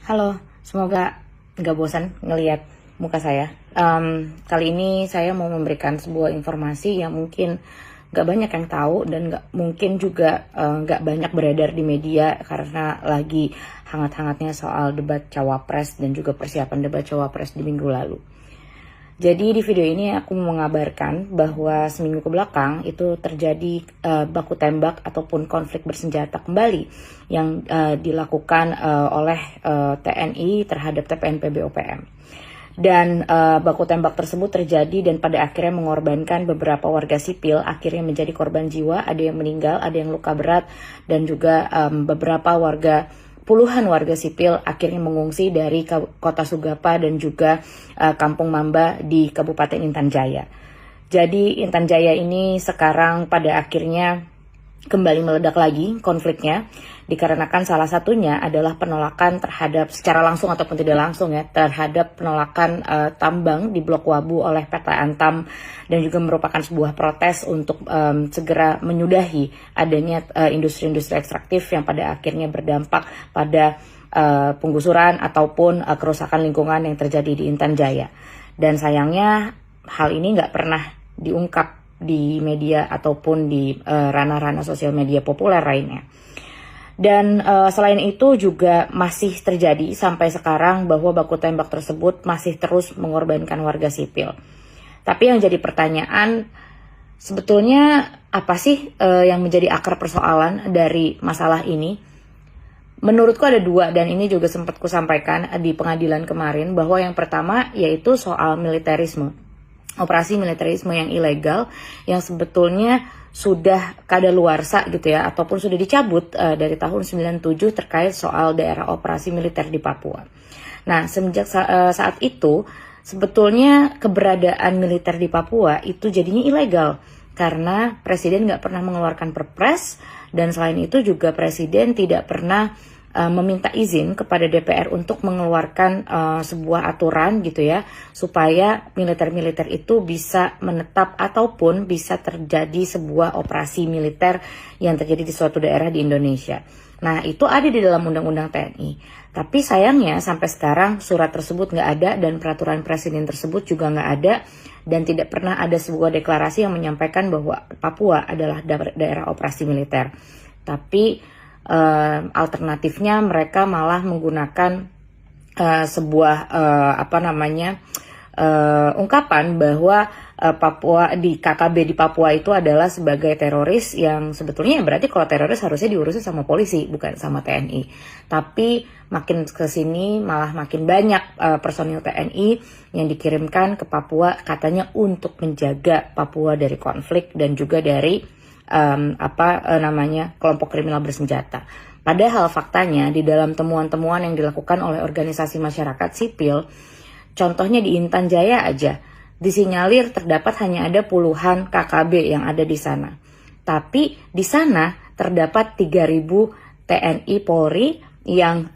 Halo, semoga nggak bosan ngelihat muka saya. Kali ini saya mau memberikan sebuah informasi yang mungkin nggak banyak yang tahu dan nggak mungkin juga nggak banyak beredar di media karena lagi hangat-hangatnya soal debat cawapres dan juga persiapan debat cawapres di minggu lalu. Jadi di video ini aku mau mengabarkan bahwa seminggu ke belakang itu terjadi baku tembak ataupun konflik bersenjata kembali yang dilakukan oleh TNI terhadap TPNP BOPM. Dan baku tembak tersebut terjadi dan pada akhirnya mengorbankan beberapa warga sipil, akhirnya menjadi korban jiwa, ada yang meninggal, ada yang luka berat, dan juga beberapa puluhan warga sipil akhirnya mengungsi dari kota Sugapa dan juga Kampung Mamba di Kabupaten Intan Jaya. Jadi Intan Jaya ini sekarang pada akhirnya kembali meledak lagi konfliknya dikarenakan salah satunya adalah penolakan terhadap secara langsung ataupun tidak langsung ya terhadap penolakan tambang di Blok Wabu oleh PT Antam dan juga merupakan sebuah protes untuk segera menyudahi adanya industri-industri ekstraktif yang pada akhirnya berdampak pada penggusuran ataupun kerusakan lingkungan yang terjadi di Intan Jaya. Dan sayangnya hal ini nggak pernah diungkap di media ataupun di ranah-ranah sosial media populer lainnya. Dan selain itu juga masih terjadi sampai sekarang bahwa baku tembak tersebut masih terus mengorbankan warga sipil. Tapi yang jadi pertanyaan, sebetulnya apa sih yang menjadi akar persoalan dari masalah ini? Menurutku ada dua, dan ini juga sempat kusampaikan di pengadilan kemarin, bahwa yang pertama yaitu soal militerisme. Operasi militerisme yang ilegal yang sebetulnya sudah kadaluarsa gitu ya, ataupun sudah dicabut dari tahun 97 terkait soal daerah operasi militer di Papua. Nah, semenjak saat itu sebetulnya keberadaan militer di Papua itu jadinya ilegal karena Presiden nggak pernah mengeluarkan perpres, dan selain itu juga Presiden tidak pernah meminta izin kepada DPR untuk mengeluarkan sebuah aturan gitu ya, supaya militer-militer itu bisa menetap ataupun bisa terjadi sebuah operasi militer yang terjadi di suatu daerah di Indonesia. Nah, itu ada di dalam Undang-Undang TNI. Tapi sayangnya sampai sekarang surat tersebut nggak ada dan peraturan presiden tersebut juga nggak ada, dan tidak pernah ada sebuah deklarasi yang menyampaikan bahwa Papua adalah daerah operasi militer. Tapi alternatifnya mereka malah menggunakan sebuah ungkapan bahwa Papua di KKB di Papua itu adalah sebagai teroris, yang sebetulnya berarti kalau teroris harusnya diurusin sama polisi bukan sama TNI. Tapi makin kesini malah makin banyak personil TNI yang dikirimkan ke Papua katanya untuk menjaga Papua dari konflik dan juga dari kelompok kriminal bersenjata. Padahal faktanya di dalam temuan-temuan yang dilakukan oleh organisasi masyarakat sipil, contohnya di Intan Jaya aja, disinyalir terdapat hanya ada puluhan KKB yang ada di sana. Tapi di sana terdapat 3.000 TNI Polri yang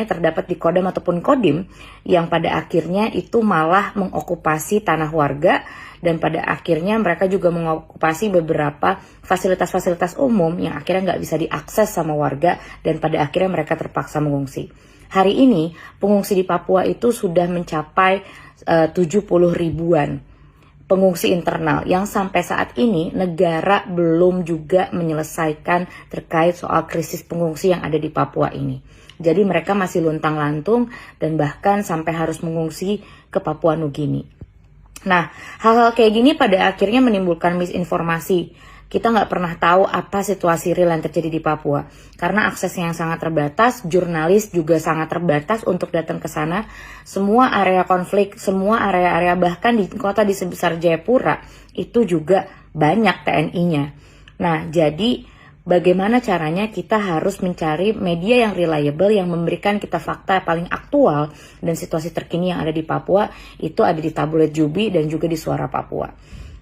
terdapat di Kodam ataupun Kodim, yang pada akhirnya itu malah mengokupasi tanah warga, dan pada akhirnya mereka juga mengokupasi beberapa fasilitas-fasilitas umum yang akhirnya nggak bisa diakses sama warga, dan pada akhirnya mereka terpaksa mengungsi. Hari ini pengungsi di Papua itu sudah mencapai 70 ribuan pengungsi internal yang sampai saat ini negara belum juga menyelesaikan terkait soal krisis pengungsi yang ada di Papua ini. Jadi mereka masih luntang-lantung dan bahkan sampai harus mengungsi ke Papua Nugini. Nah, hal-hal kayak gini pada akhirnya menimbulkan misinformasi. Kita nggak pernah tahu apa situasi real yang terjadi di Papua. Karena aksesnya yang sangat terbatas, jurnalis juga sangat terbatas untuk datang ke sana. Semua area konflik, semua area-area bahkan di kota di sebesar Jayapura, itu juga banyak TNI-nya. Nah, jadi bagaimana caranya kita harus mencari media yang reliable, yang memberikan kita fakta paling aktual dan situasi terkini yang ada di Papua, itu ada di Tabloid Jubi dan juga di Suara Papua.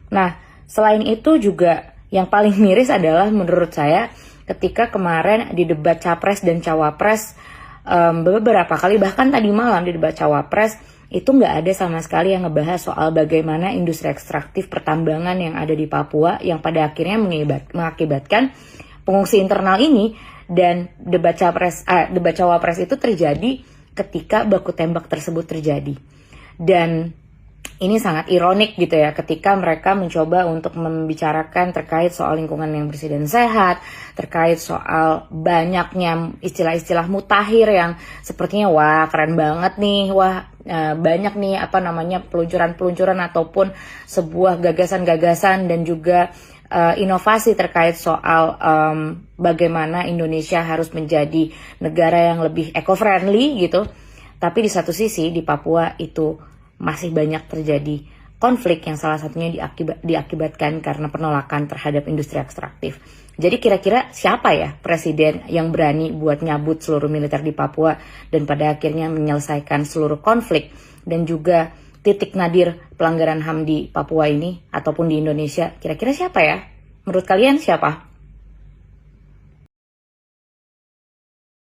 Nah, selain itu juga yang paling miris adalah menurut saya ketika kemarin di debat Capres dan Cawapres beberapa kali, bahkan tadi malam di debat Cawapres itu nggak ada sama sekali yang ngebahas soal bagaimana industri ekstraktif pertambangan yang ada di Papua yang pada akhirnya mengakibatkan pengungsi internal ini Dan debat cawapres itu terjadi ketika baku tembak tersebut terjadi. Dan ini sangat ironik gitu ya, ketika mereka mencoba untuk membicarakan terkait soal lingkungan yang bersih dan sehat, terkait soal banyaknya istilah-istilah mutakhir yang sepertinya wah keren banget nih, wah banyak nih peluncuran-peluncuran ataupun sebuah gagasan-gagasan dan juga inovasi terkait soal bagaimana Indonesia harus menjadi negara yang lebih eco-friendly gitu. Tapi di satu sisi di Papua itu masih banyak terjadi konflik yang salah satunya diakibatkan karena penolakan terhadap industri ekstraktif. Jadi kira-kira siapa ya presiden yang berani buat nyabut seluruh militer di Papua dan pada akhirnya menyelesaikan seluruh konflik dan juga titik nadir pelanggaran HAM di Papua ini ataupun di Indonesia? Kira-kira siapa ya? Menurut kalian siapa?